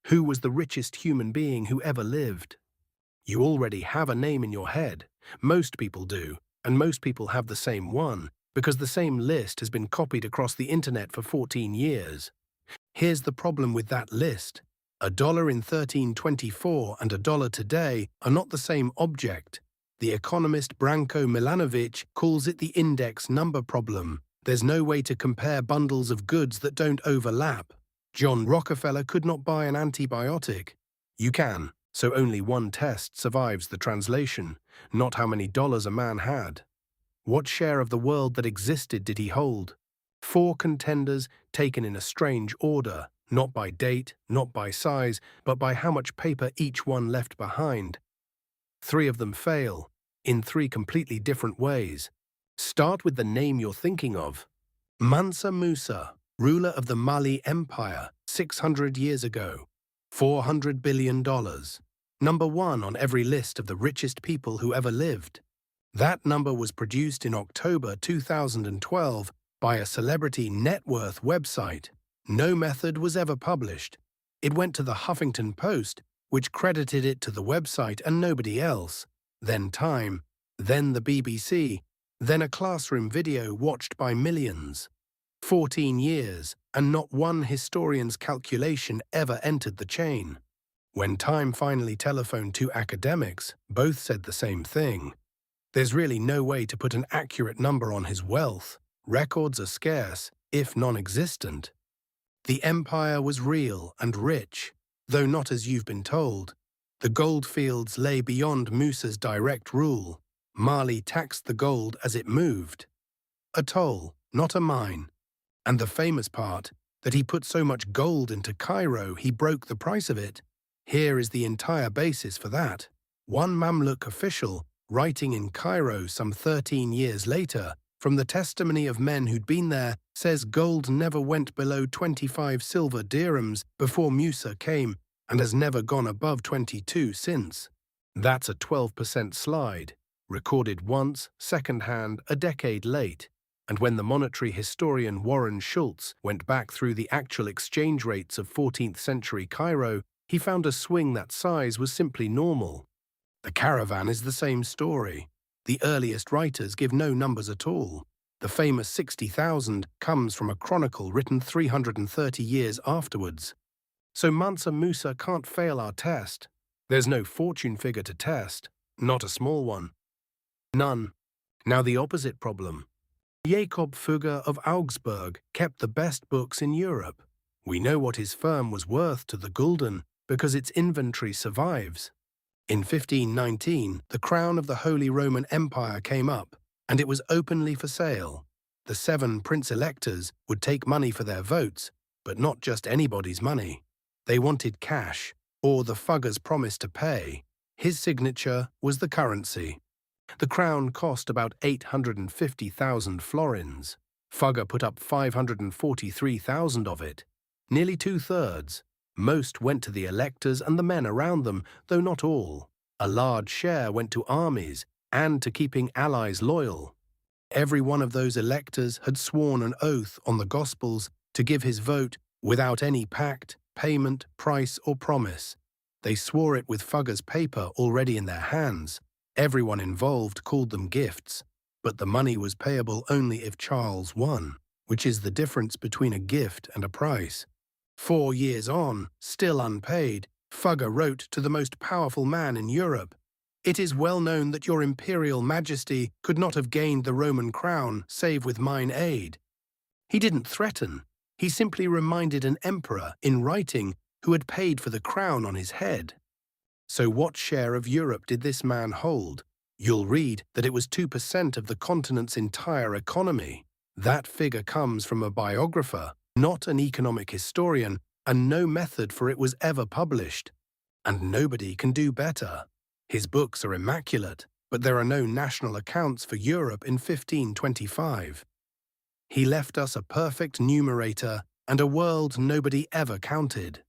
Who was the richest human being who ever lived? You already have a name in your head. Most people do, and most people have the same one, because the same list has been copied across the internet for 14 years. Here's the problem with that list. A dollar in 1324 and a dollar today are not the same object. The economist Branko Milanovic calls it the index number problem. There's no way to compare bundles of goods that don't overlap. John Rockefeller could not buy an antibiotic. You can, so only one test survives the translation, not how many dollars a man had. What share of the world that existed did he hold? 4 contenders taken in a strange order, not by date, not by size, but by how much paper each one left behind. 3 of them fail, in 3 completely different ways. Start with the name you're thinking of. Mansa Musa, ruler of the Mali Empire 600 years ago. $400 billion. Number 1 on every list of the richest people who ever lived. That number was produced in October 2012 by a celebrity net worth website. No method was ever published. It went to the Huffington Post, which credited it to the website and nobody else. Then Time, then the BBC, then a classroom video watched by millions. 14 years, and not one historian's calculation ever entered the chain. When Time finally telephoned 2 academics, both said the same thing. There's really no way to put an accurate number on his wealth. Records are scarce, if non-existent. The empire was real and rich, though not as you've been told. The gold fields lay beyond Musa's direct rule. Mali taxed the gold as it moved. A toll, not a mine. And the famous part, that he put so much gold into Cairo he broke the price of it. Here is the entire basis for that. One Mamluk official, writing in Cairo some 13 years later, from the testimony of men who'd been there, says gold never went below 25 silver dirhams before Musa came and has never gone above 22 since. That's a 12% slide, recorded once, second-hand, a decade late. And when the monetary historian Warren Schultz went back through the actual exchange rates of 14th century Cairo, he found a swing that size was simply normal. The caravan is the same story. The earliest writers give no numbers at all. The famous 60,000 comes from a chronicle written 330 years afterwards. So Mansa Musa can't fail our test. There's no fortune figure to test, not a small one. None. Now the opposite problem. Jakob Fugger of Augsburg kept the best books in Europe. We know what his firm was worth to the gulden because its inventory survives. In 1519, the crown of the Holy Roman Empire came up, and it was openly for sale. The 7 prince-electors would take money for their votes, but not just anybody's money. They wanted cash, or the Fuggers promised to pay. His signature was the currency. The crown cost about 850,000 florins. Fugger put up 543,000 of it, nearly 2/3. Most went to the electors and the men around them, though not all. A large share went to armies and to keeping allies loyal. Every one of those electors had sworn an oath on the Gospels to give his vote without any pact, payment, price, or promise. They swore it with Fugger's paper already in their hands. Everyone involved called them gifts, but the money was payable only if Charles won, which is the difference between a gift and a price. 4 years on, still unpaid, Fugger wrote to the most powerful man in Europe, "It is well known that your imperial majesty could not have gained the Roman crown save with mine aid." He didn't threaten. He simply reminded an emperor, in writing, who had paid for the crown on his head. So what share of Europe did this man hold? You'll read that it was 2% of the continent's entire economy. That figure comes from a biographer, not an economic historian, and no method for it was ever published. And nobody can do better. His books are immaculate, but there are no national accounts for Europe in 1525. He left us a perfect numerator and a world nobody ever counted.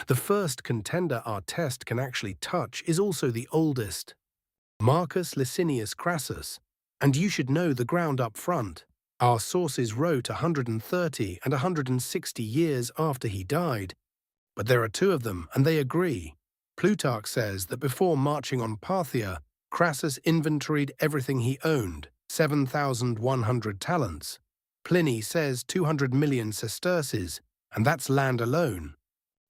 The first contender our test can actually touch is also the oldest. Marcus Licinius Crassus, and you should know the ground up front. Our sources wrote 130 and 160 years after he died. But there are two of them, and they agree. Plutarch says that before marching on Parthia, Crassus inventoried everything he owned, 7,100 talents. Pliny says 200 million sesterces, and that's land alone.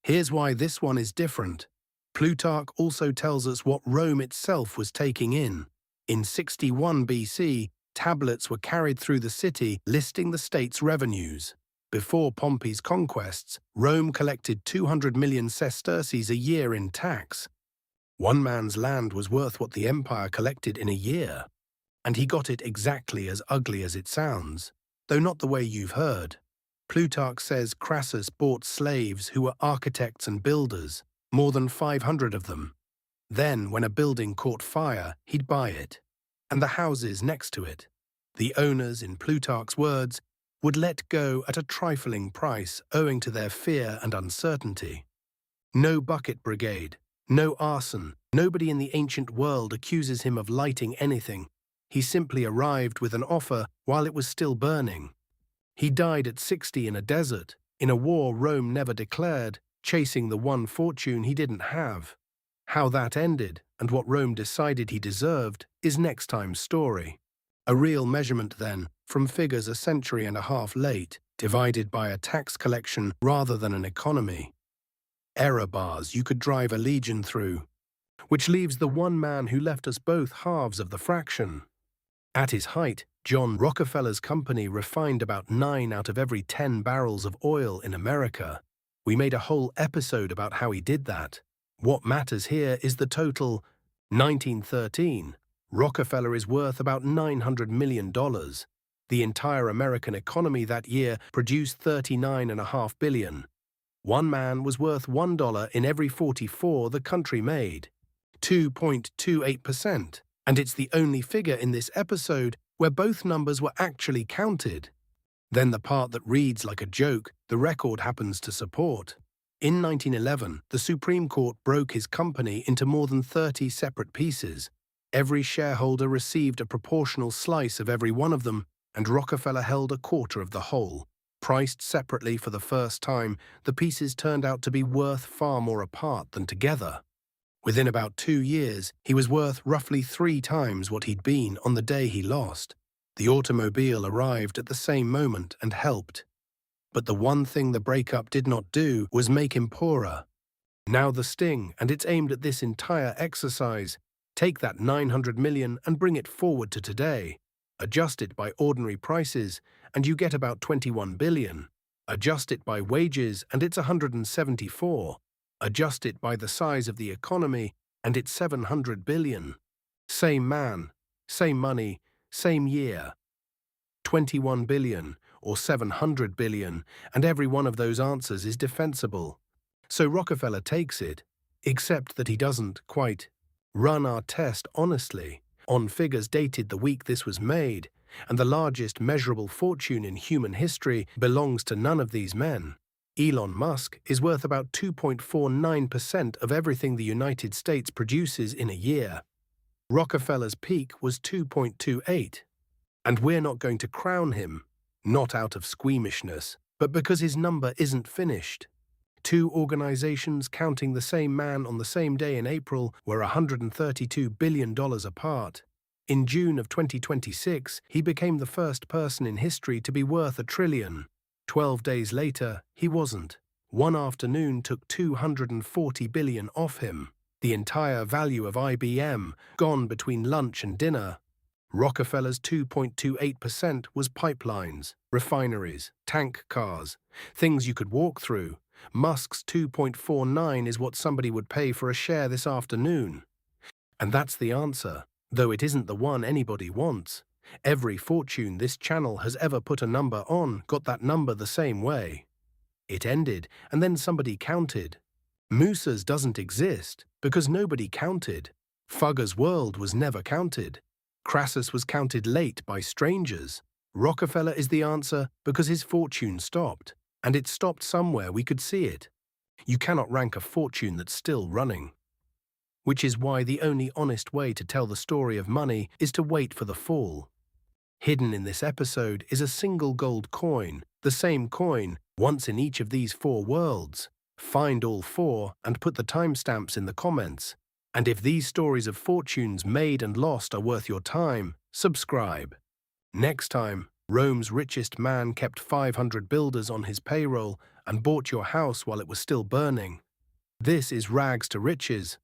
Here's why this one is different. Plutarch also tells us what Rome itself was taking in. In 61 BC, tablets were carried through the city listing the state's revenues. Before Pompey's conquests, Rome collected 200 million sesterces a year in tax. One man's land was worth what the empire collected in a year. And he got it exactly as ugly as it sounds, though not the way you've heard. Plutarch says Crassus bought slaves who were architects and builders, more than 500 of them. Then, when a building caught fire, he'd buy it, and the houses next to it. The owners, in Plutarch's words, would let go at a trifling price owing to their fear and uncertainty. No bucket brigade, no arson, nobody in the ancient world accuses him of lighting anything. He simply arrived with an offer while it was still burning. He died at 60 in a desert, in a war Rome never declared, chasing the one fortune he didn't have. How that ended, and what Rome decided he deserved, is next time's story. A real measurement, then, from figures a century and a half late, divided by a tax collection rather than an economy. Error bars you could drive a legion through, which leaves the one man who left us both halves of the fraction. At his height, John Rockefeller's company refined about 9 out of every 10 barrels of oil in America. We made a whole episode about how he did that. What matters here is the total. 1913, Rockefeller is worth about $900 million. The entire American economy that year produced $39.5 billion. One man was worth $1 in every 44 the country made, 2.28%. And it's the only figure in this episode where both numbers were actually counted. Then the part that reads like a joke, the record happens to support. In 1911, the Supreme Court broke his company into more than 30 separate pieces. Every shareholder received a proportional slice of every one of them, and Rockefeller held a quarter of the whole. Priced separately for the first time, the pieces turned out to be worth far more apart than together. Within about 2 years, he was worth roughly 3 times what he'd been on the day he lost. The automobile arrived at the same moment and helped. But the one thing the breakup did not do was make him poorer. Now the sting, and it's aimed at this entire exercise. Take that 900 million and bring it forward to today. Adjust it by ordinary prices, and you get about 21 billion. Adjust it by wages, and it's 174. Adjust it by the size of the economy, and it's 700 billion. Same man, same money, same year. 21 billion, or 700 billion, and every one of those answers is defensible. So Rockefeller takes it, except that he doesn't quite run our test honestly, on figures dated the week this was made, and the largest measurable fortune in human history belongs to none of these men. Elon Musk is worth about 2.49% of everything the United States produces in a year. Rockefeller's peak was 2.28. And we're not going to crown him, not out of squeamishness, but because his number isn't finished. 2 organizations counting the same man on the same day in April were $132 billion apart. In June of 2026, he became the first person in history to be worth $1 trillion. 12 days later, he wasn't. One afternoon took $240 billion off him. The entire value of IBM gone between lunch and dinner. Rockefeller's 2.28% was pipelines, refineries, tank cars, things you could walk through. Musk's 2.49 is what somebody would pay for a share this afternoon. And that's the answer, though it isn't the one anybody wants. Every fortune this channel has ever put a number on got that number the same way. It ended, and then somebody counted. Musa's doesn't exist because nobody counted. Fugger's world was never counted. Crassus was counted late by strangers. Rockefeller is the answer because his fortune stopped, and it stopped somewhere we could see it. You cannot rank a fortune that's still running. Which is why the only honest way to tell the story of money is to wait for the fall. Hidden in this episode is a single gold coin, the same coin, once in each of these 4 worlds. Find all 4 and put the timestamps in the comments. And if these stories of fortunes made and lost are worth your time, subscribe. Next time, Rome's richest man kept 500 builders on his payroll and bought your house while it was still burning. This is Rags to Riches.